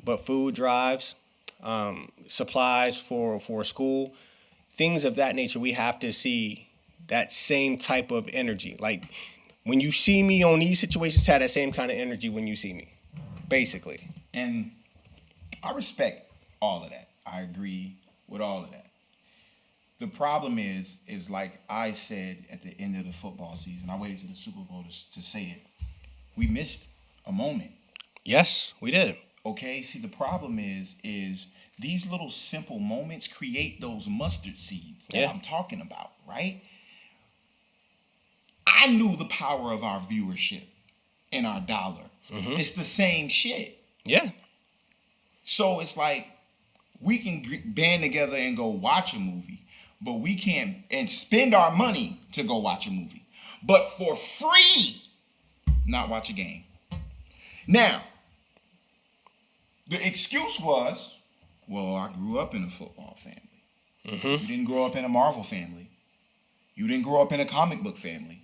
But food drives, supplies for school, things of that nature, we have to see that same type of energy. Like, when you see me on these situations, have that same kind of energy when you see me, basically. And I respect all of that. I agree with all of that. The problem is like I said at the end of the football season, I waited to the Super Bowl to say it. We missed a moment. Yes, we did. Okay, see, the problem is these little simple moments create those mustard seeds that I'm talking about, right? I knew the power of our viewership and our dollar. It's the same shit. Yeah. So it's like we can band together and go watch a movie, but we can't and spend our money to go watch a movie, but for free, not watch a game. Now, the excuse was, well, I grew up in a football family. You didn't grow up in a Marvel family. You didn't grow up in a comic book family.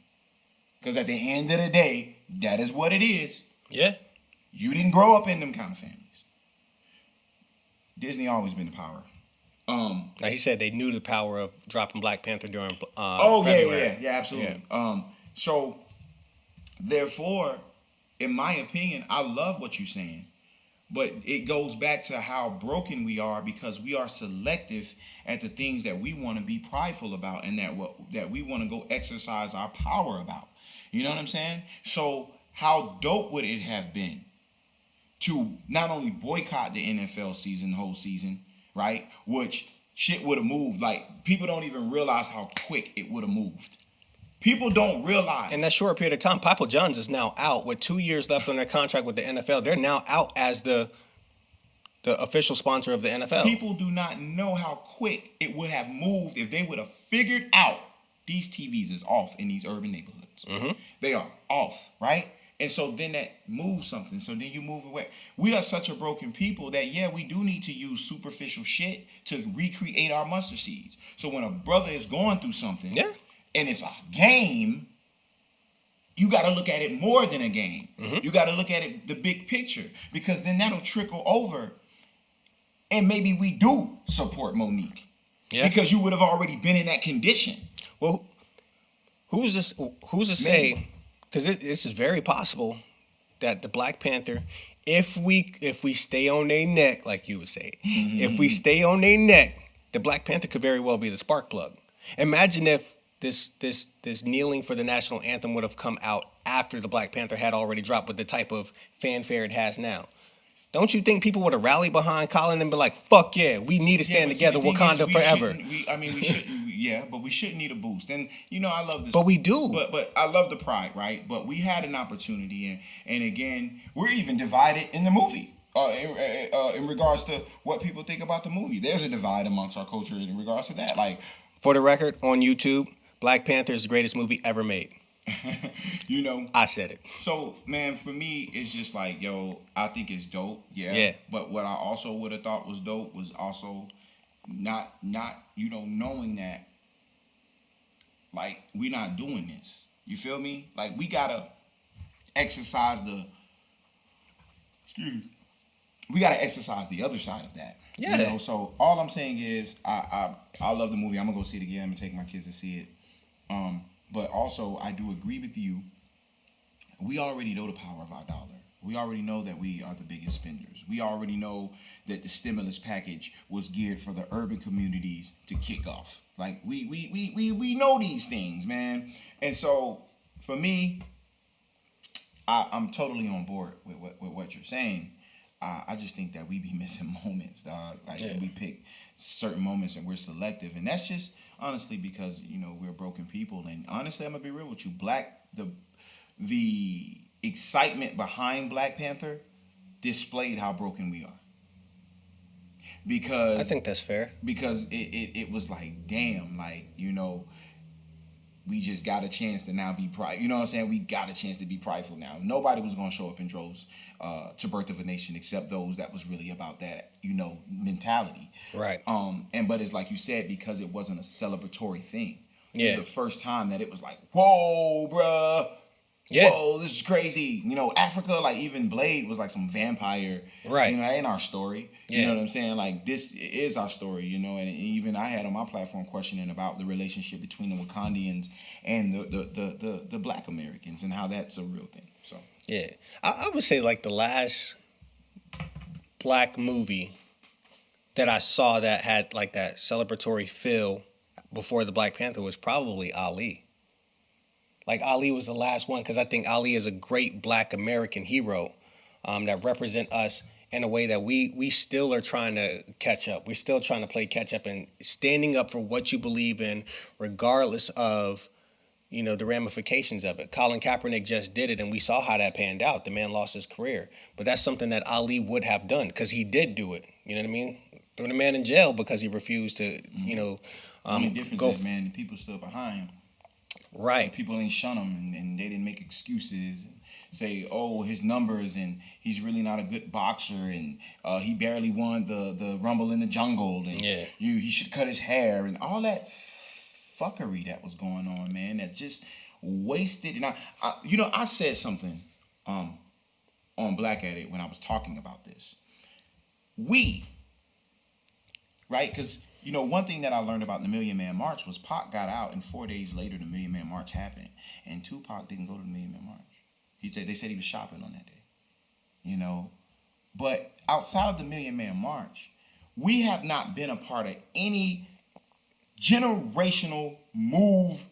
Because at the end of the day, that is what it is. Yeah. You didn't grow up in them kind of families. Disney always been the power. Now, he said they knew the power of dropping Black Panther during February. Yeah, absolutely. Yeah. So, therefore, in my opinion, I love what you're saying. But it goes back to how broken we are because we are selective at the things that we want to be prideful about and that we want to go exercise our power about. You know what I'm saying? So how dope would it have been to not only boycott the NFL season, the whole season, right? Which shit would have moved. Like, people don't even realize how quick it would have moved. People don't realize. In that short period of time, Papa John's is now out with 2 years left on their contract with the NFL. They're now out as the official sponsor of the NFL. People do not know how quick it would have moved if they would have figured out these TVs is off in these urban neighborhoods. Mm-hmm. They are off, right? And so then that moves something. So then you move away. We are such a broken people that, yeah, we do need to use superficial shit to recreate our mustard seeds. So when a brother is going through something and it's a game, you got to look at it more than a game. Mm-hmm. You got to look at it, the big picture, because then that'll trickle over. And maybe we do support Monique because you would have already been in that condition. Well, who's to say? Because this is very possible that the Black Panther, if we stay on their neck, like you would say, if we stay on their neck, the Black Panther could very well be the spark plug. Imagine if this kneeling for the national anthem would have come out after the Black Panther had already dropped with the type of fanfare it has now. Don't you think people would have rallied behind Colin and be like, "Fuck yeah, we need to stand together, Wakanda forever"? We shouldn't. But we shouldn't need a boost. And I love this. But we do. But I love the pride, right? But we had an opportunity, and again, we're even divided in the movie. In regards to what people think about the movie, there's a divide amongst our culture in regards to that. Like, for the record, on YouTube, Black Panther is the greatest movie ever made. I said it. So, man, for me, it's just like, yo, I think it's dope. Yeah. But what I also would have thought was dope was also not knowing that, like, we're not doing this. You feel me? Like, we gotta exercise we gotta exercise the other side of that. Yeah. So all I'm saying is I love the movie. I'm gonna go see it again. I'm gonna take my kids to see it. But also, I do agree with you. We already know the power of our dollar. We already know that we are the biggest spenders. We already know that the stimulus package was geared for the urban communities to kick off. Like, we know these things, man. And so, for me, I'm totally on board with what you're saying. I just think that we be missing moments, dog. Like, we pick certain moments and we're selective. And that's just... honestly, because, we're broken people. And honestly, I'm going to be real with you. The excitement behind Black Panther displayed how broken we are. Because... I think that's fair. Because it was like, damn, like, we just got a chance to now be prideful. You know what I'm saying? We got a chance to be prideful now. Nobody was going to show up in droves to Birth of a Nation except those that was really about that, mentality. Right. But it's like you said, because it wasn't a celebratory thing. Yeah. It was the first time that it was like, whoa, bruh. Yeah. Whoa, this is crazy. Africa, like, even Blade was like some vampire. Right. That ain't our story. You know what I'm saying? Like, this is our story, and even I had on my platform questioning about the relationship between the Wakandians and the Black Americans and how that's a real thing. So yeah. I would say, like, the last Black movie that I saw that had, like, that celebratory feel before the Black Panther was probably Ali. Like, Ali was the last one because I think Ali is a great Black American hero that represent us in a way that we still are trying to catch up. We're still trying to play catch up and standing up for what you believe in, regardless of, the ramifications of it. Colin Kaepernick just did it, and we saw how that panned out. The man lost his career. But that's something that Ali would have done because he did do it. You know what I mean? Threw the man in jail because he refused to, the only difference is, man, the people stood behind him. Right. The people ain't shun him, and they didn't make excuses. Say, oh, his numbers, and he's really not a good boxer, and he barely won the Rumble in the Jungle, and he should cut his hair, and all that fuckery that was going on, man, that just wasted. And I said something on Black Edit when I was talking about this. Right? Because, one thing that I learned about the Million Man March was Pac got out, and 4 days later the Million Man March happened, and Tupac didn't go to the Million Man March. They said he was shopping on that day, But outside of the Million Man March, we have not been a part of any generational movement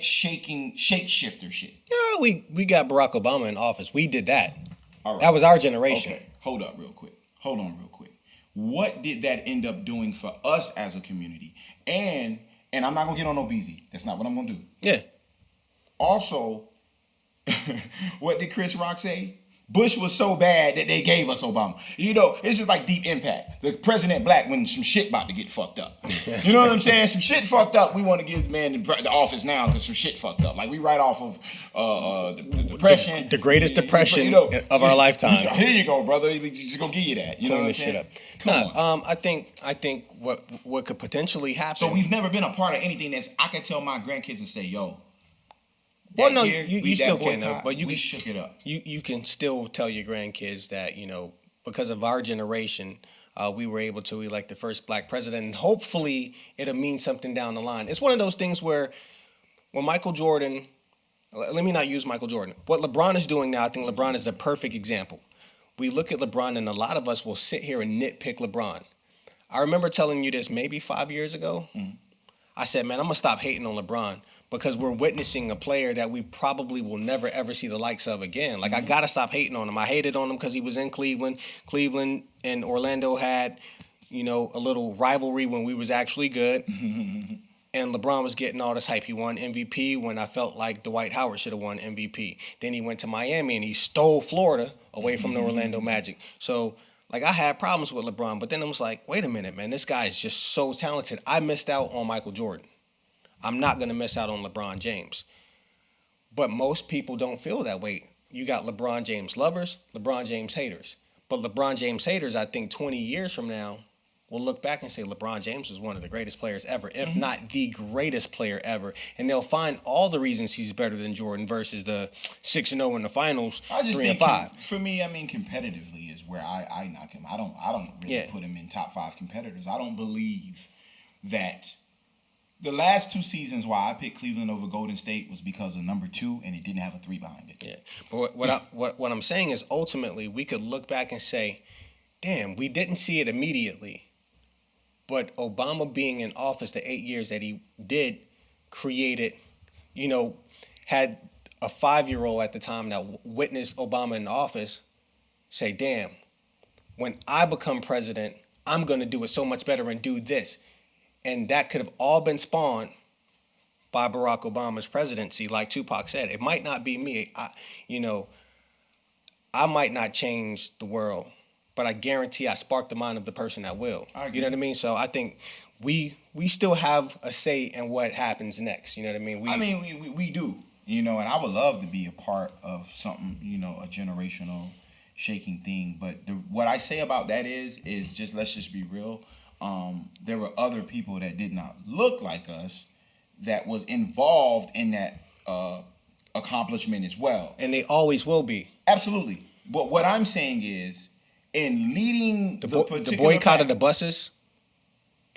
shapeshifter shit. No, we got Barack Obama in office. We did that. All right. That was our generation. Okay, hold on real quick. What did that end up doing for us as a community? And I'm not gonna get on no BZ. That's not what I'm gonna do. Yeah. Also, what did Chris Rock say? Bush was so bad that they gave us Obama. You know, it's just like Deep Impact. The president black when some shit about to get fucked up. You know what I'm saying? Some shit fucked up. We want to give the man the office now because some shit fucked up. Like we right off of the depression, the greatest depression of our lifetime. Here you go, brother. We just gonna give you that. You know what I'm saying? Shit up. Come on. I think what could potentially happen. So we've never been a part of anything that's I can tell my grandkids and say, yo. Well, no, you still can, though, but we shook it up. You can still tell your grandkids that, you know, because of our generation, we were able to elect the first black president, and hopefully it'll mean something down the line. It's one of those things where when Michael Jordan, let me not use Michael Jordan. What LeBron is doing now, I think LeBron is a perfect example. We look at LeBron, and a lot of us will sit here and nitpick LeBron. I remember telling you this maybe 5 years ago. Mm-hmm. I said, man, I'm going to stop hating on LeBron, because we're witnessing a player that we probably will never, ever see the likes of again. Like, I got to stop hating on him. I hated on him because he was in Cleveland. Cleveland and Orlando had, you know, a little rivalry when we was actually good. And LeBron was getting all this hype. He won MVP when I felt like Dwight Howard should have won MVP. Then he went to Miami and he stole Florida away from the Orlando Magic. So, like, I had problems with LeBron. But then it was like, wait a minute, man. This guy is just so talented. I missed out on Michael Jordan. I'm not going to miss out on LeBron James. But most people don't feel that way. You got LeBron James lovers, LeBron James haters. But LeBron James haters, I think 20 years from now, will look back and say LeBron James was one of the greatest players ever, if not the greatest player ever. And they'll find all the reasons he's better than Jordan versus the 6-0 in the finals, I just 3-5. For me, I mean, competitively is where I knock him. I don't really put him in top 5 competitors. I don't believe that. The last 2 seasons why I picked Cleveland over Golden State was because of number 2, and it didn't have a 3 behind it. Yeah, but what I'm saying is ultimately we could look back and say, damn, we didn't see it immediately, but Obama being in office the 8 years that he did created, you know, had a 5-year-old at the time that witnessed Obama in office say, damn, when I become president, I'm going to do it so much better and do this. And that could have all been spawned by Barack Obama's presidency. Like Tupac said, it might not be me. I might not change the world, but I guarantee I spark the mind of the person that will. You know what I mean? So I think we still have a say in what happens next. You know what I mean? We do. You know, and I would love to be a part of something, you know, a generational shaking thing. But what I say about that is just, let's just be real. There were other people that did not look like us that was involved in that accomplishment as well. And they always will be. Absolutely. But what I'm saying is, in leading the boycott of the buses,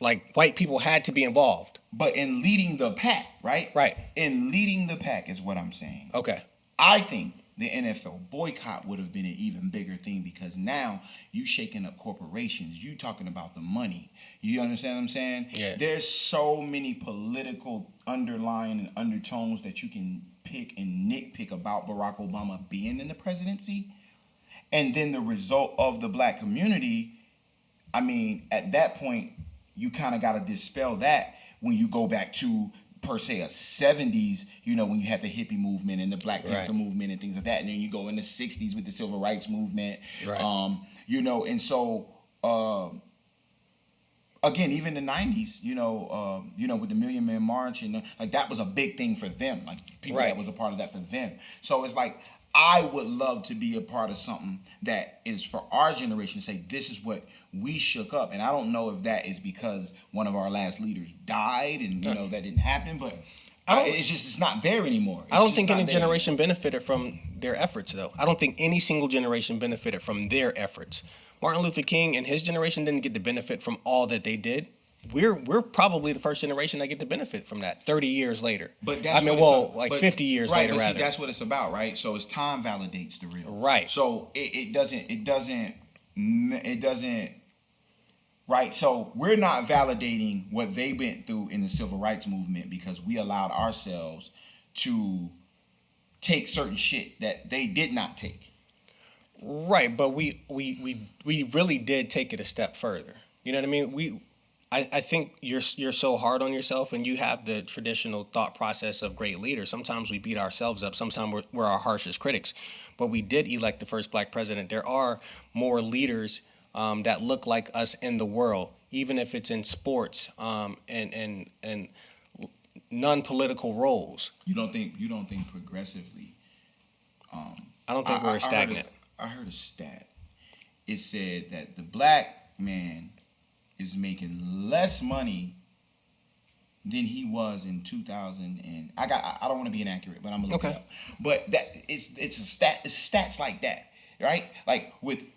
like, white people had to be involved. But in leading the pack, right? Right. In leading the pack is what I'm saying. Okay. I think the NFL boycott would have been an even bigger thing, because now you shaking up corporations. You talking about the money. You understand what I'm saying? Yeah. There's so many political underlying and undertones that you can pick and nitpick about Barack Obama being in the presidency. And then the result of the black community, I mean, at that point, you kind of got to dispel that when you go back to, per se, a 70s, you know, when you had the hippie movement and the Black Panther movement and things like that. And then you go in the 60s with the civil rights movement. Right. You know, and so, again, even the 90s, you know, with the Million Man March, and like, that was a big thing for them. Like, people that was a part of that for them. So it's like, I would love to be a part of something that is for our generation to say, this is what we shook up. And I don't know if that is because one of our last leaders died and, you know, that didn't happen, but it's not there anymore. I don't think any generation benefited from their efforts, though. I don't think any single generation benefited from their efforts. Martin Luther King and his generation didn't get the benefit from all that they did. We're probably the first generation that get the benefit from that 30 years later. But that's 50 years later, but rather. See, that's what it's about, right? So it's time validates the real. Right. So it doesn't, right? So we're not validating what they went through in the civil rights movement because we allowed ourselves to take certain shit that they did not take. Right, but we really did take it a step further. You know what I mean? I think you're so hard on yourself, and you have the traditional thought process of great leaders. Sometimes we beat ourselves up. Sometimes we're our harshest critics. But we did elect the first black president. There are more leaders that look like us in the world, even if it's in sports and non-political roles. You don't think progressively? I don't think we're stagnant. I heard a stat. It said that the black man is making less money than he was in 2000. And I don't want to be inaccurate, but I'm gonna look it up. But that it's a stat. It's stats like that, right? Like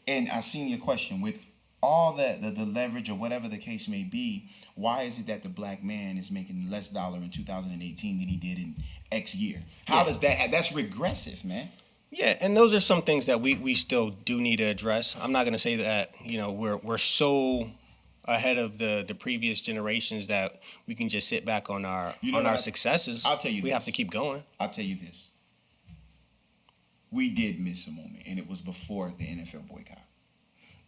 and I seen your question with all the leverage or whatever the case may be. Why is it that the black man is making less dollar in 2018 than he did in X year? How does that? That's regressive, man. Yeah, and those are some things that we still do need to address. I'm not going to say that we're so ahead of the previous generations that we can just sit back on our successes. I'll tell you we have to keep going. I'll tell you this. We did miss a moment, and it was before the NFL boycott.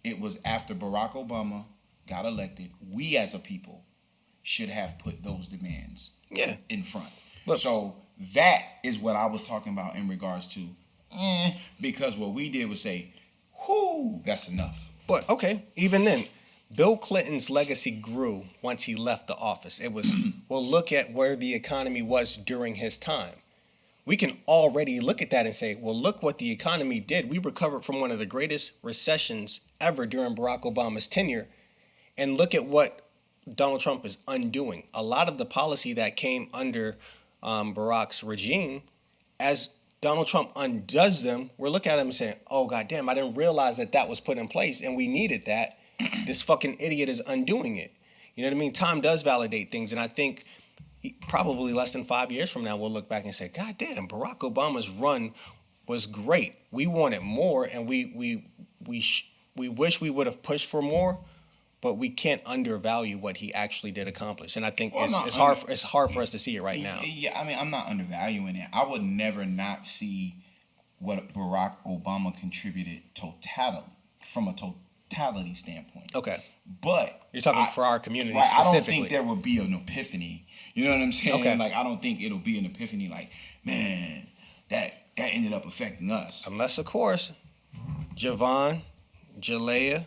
It was after Barack Obama got elected. We as a people should have put those demands in front. So that is what I was talking about in regards to because what we did was say, whoo, that's enough. But okay, even then, Bill Clinton's legacy grew once he left the office. It was, well, look at where the economy was during his time. We can already look at that and say, well, look what the economy did. We recovered from one of the greatest recessions ever during Barack Obama's tenure. And look at what Donald Trump is undoing. A lot of the policy that came under Barack's regime, as Donald Trump undoes them, we're looking at him and saying, oh, goddamn, I didn't realize that was put in place and we needed that. This fucking idiot is undoing it. You know what I mean? Time does validate things. And I think probably less than 5 years from now, we'll look back and say, God damn, Barack Obama's run was great. We wanted more, and we wish we would have pushed for more, but we can't undervalue what he actually did accomplish. And I think it's hard for us to see it right now. Yeah, I mean, I'm not undervaluing it. I would never not see what Barack Obama contributed from a totality standpoint. Okay. But you're talking for our community specifically. specifically. I don't think there would be an epiphany. You know what I'm saying? Okay. Like, I don't think it'll be an epiphany like, man, that ended up affecting us. Unless, of course, Javon, Jalea,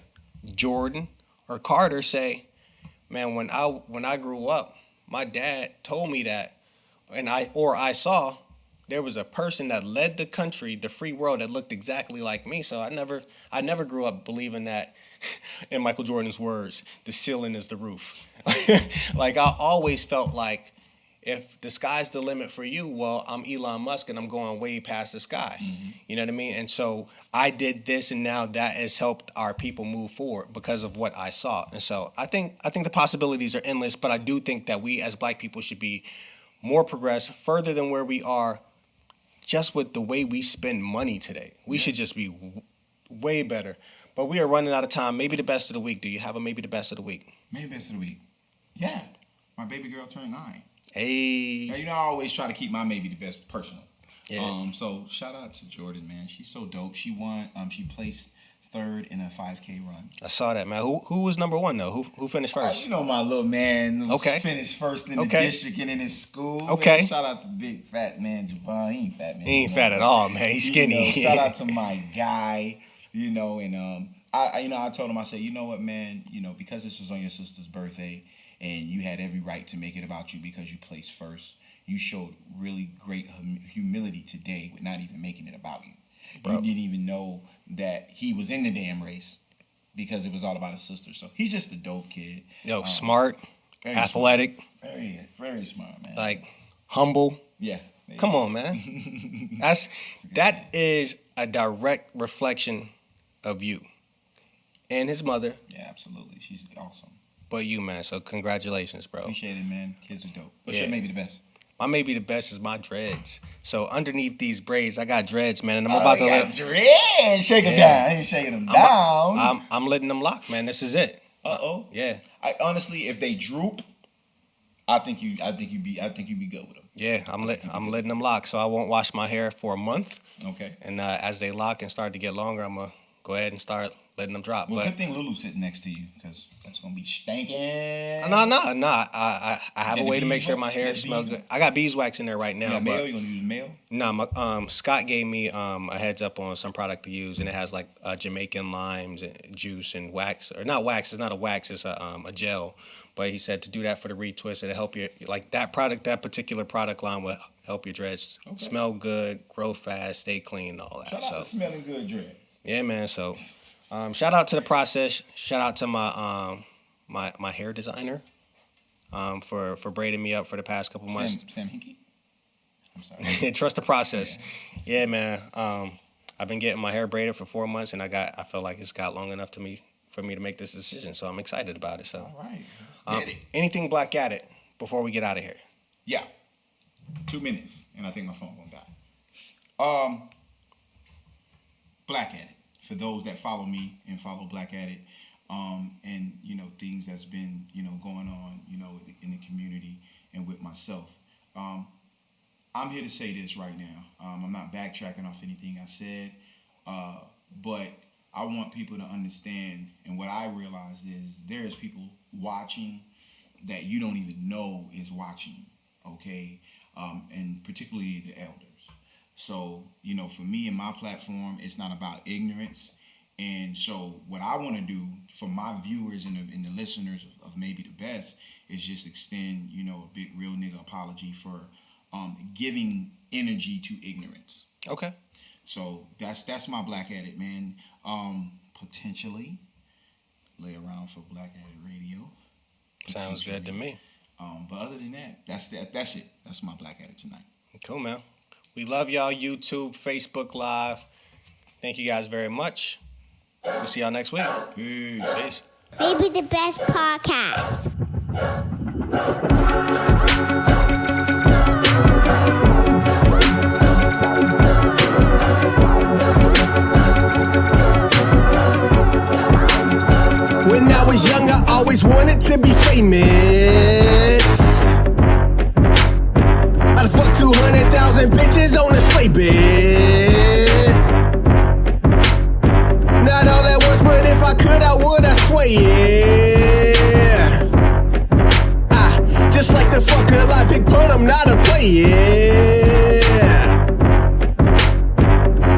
Jordan, or Carter say, man, when I grew up, my dad told me that, and I saw there was a person that led the country, the free world, that looked exactly like me. So I never grew up believing that, in Michael Jordan's words, the ceiling is the roof. Like, I always felt like if the sky's the limit for you, well, I'm Elon Musk and I'm going way past the sky. Mm-hmm. You know what I mean? And so I did this, and now that has helped our people move forward because of what I saw. And so I think the possibilities are endless, but I do think that we as black people should be more progressed, further than where we are, just with the way we spend money today. We should just be way better. But we are running out of time. Maybe the best of the week. Do you have a maybe the best of the week? Maybe best of the week. Yeah. My baby girl turned 9. Hey. Now, I always try to keep my maybe the best personal. Yeah. So shout out to Jordan, man. She's so dope. She won. She placed 3rd in a 5K run. I saw that, man. Who was number 1 though? Who finished first? My little man was finished first in the district and in his school. Okay. Man, shout out to big fat man Javon. He ain't fat, man. He ain't fat at all, man. He's skinny. Shout out to my guy. And I told him, I said, you know what, man, because this was on your sister's birthday and you had every right to make it about you because you placed first, you showed really great humility today with not even making it about you. Bro. You didn't even know that he was in the damn race because it was all about his sister. So he's just a dope kid. Smart, athletic. Smart. Very, very smart, man. Like, humble. Yeah. Come on, man. That is a direct reflection of you and his mother. Yeah, absolutely. She's awesome. But you, man. So congratulations, bro. Appreciate it, man. Kids are dope. What's your maybe the best? My maybe the best is my dreads. So underneath these braids, I got dreads, man, and I'm about to let dreads. Shake them down. I ain't shaking them down. I'm letting them lock, man. This is it. Yeah. I honestly, if they droop, I think you be good with them. Yeah, I'm letting them lock, so I won't wash my hair for a month. Okay. And as they lock and start to get longer, I'm gonna go ahead and start letting them drop. Well, but good thing Lulu's sitting next to you, because that's gonna be stinking. No. I have a way to make sure my hair smells good. I got beeswax in there right now. Yeah, male. You gonna use male? No, Scott gave me a heads up on some product to use, and it has like Jamaican limes and juice and wax, or not wax. It's not a wax. It's a gel. But he said to do that for the retwist, it'll help you. Like that particular product line will help your dreads smell good, grow fast, stay clean, all that. Shout out to smelling good dread. Yeah, man. So, shout out to the process. Shout out to my my hair designer, for braiding me up for the past couple months. Sam Hinkie. I'm sorry. Trust the process. Yeah, man. I've been getting my hair braided for 4 months, and I feel like it's got long enough for me to make this decision. So I'm excited about it. So, all right. Anything Black at it before we get out of here? Yeah. 2 minutes, and I think my phone gonna die. Black at it. For those that follow me and follow Black at it, and things that's been going on in the community and with myself. I'm here to say this right now. I'm not backtracking off anything I said, but I want people to understand, and what I realized is there's people watching that you don't even know is watching, okay? And particularly the elders. So, for me and my platform, it's not about ignorance. And so what I want to do for my viewers and the listeners of Maybe the Best is just extend, a big real nigga apology for giving energy to ignorance. Okay. So that's my Black at it, man. Potentially lay around for Black at it Radio. Sounds good to me. But other than that, that's it. That's my Black at it tonight. Cool, man. We love y'all, YouTube, Facebook Live. Thank you guys very much. We'll see y'all next week. Peace. Maybe the Best Podcast. When I was young, I always wanted to be famous. I'd fuck 200,000 bitches on a sleigh bed. Not all at once, but if I could, I would, I swear, yeah. Just like the fuck a lot, big pun, I'm not a player.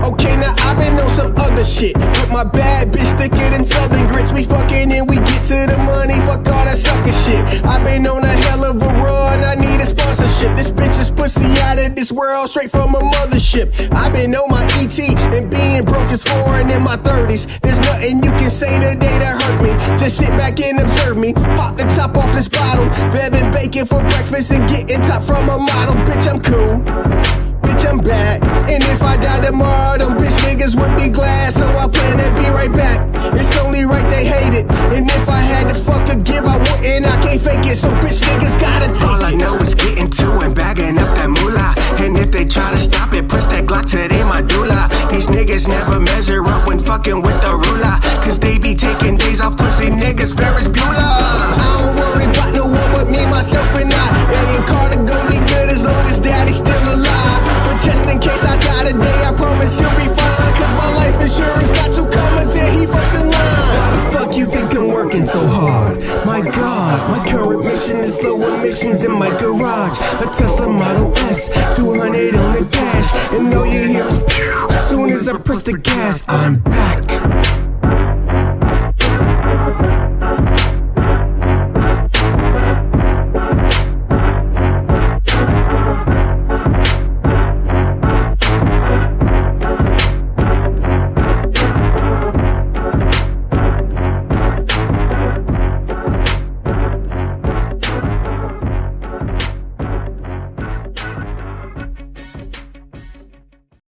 Okay, now I've been on some other shit with my bad bitch thicker than Southern grits. We fucking and we get to the money, fuck all that sucker shit. I've been on a hell of a run, I need a sponsorship. This bitch is pussy out of this world, straight from a mothership. I've been on my ET and being broke is foreign in my 30s. There's nothing you can say today that hurt me. Just sit back and observe me, pop the top off this bottle, Vevin bacon for breakfast and getting top from a model. Bitch, I'm cool. Bitch, I'm bad. And if I die tomorrow, them bitch niggas would be glad. So I plan to be right back. It's only right they hate it. And if I had to fuck a give, I wouldn't. I can't fake it. So bitch niggas gotta take all it. I know is getting to and bagging up that moolah. And if they try to stop it, press that Glock to their medulla. These niggas never measure up when fucking with the ruler. Cause they be taking days off pussy niggas, Ferris Bueller. I don't worry about no one but me, myself, and I. And Carter gon' be good as long as daddy's still alive. But just in case I die today, I promise you'll be fine. Cause my life insurance got 2 commas and he first in line. Why the fuck you think I'm working so hard? My God, my current mission is low emissions in my garage. A Tesla Model S, 200 on the dash. And all you hear is pew. Soon as I press the gas, I'm back.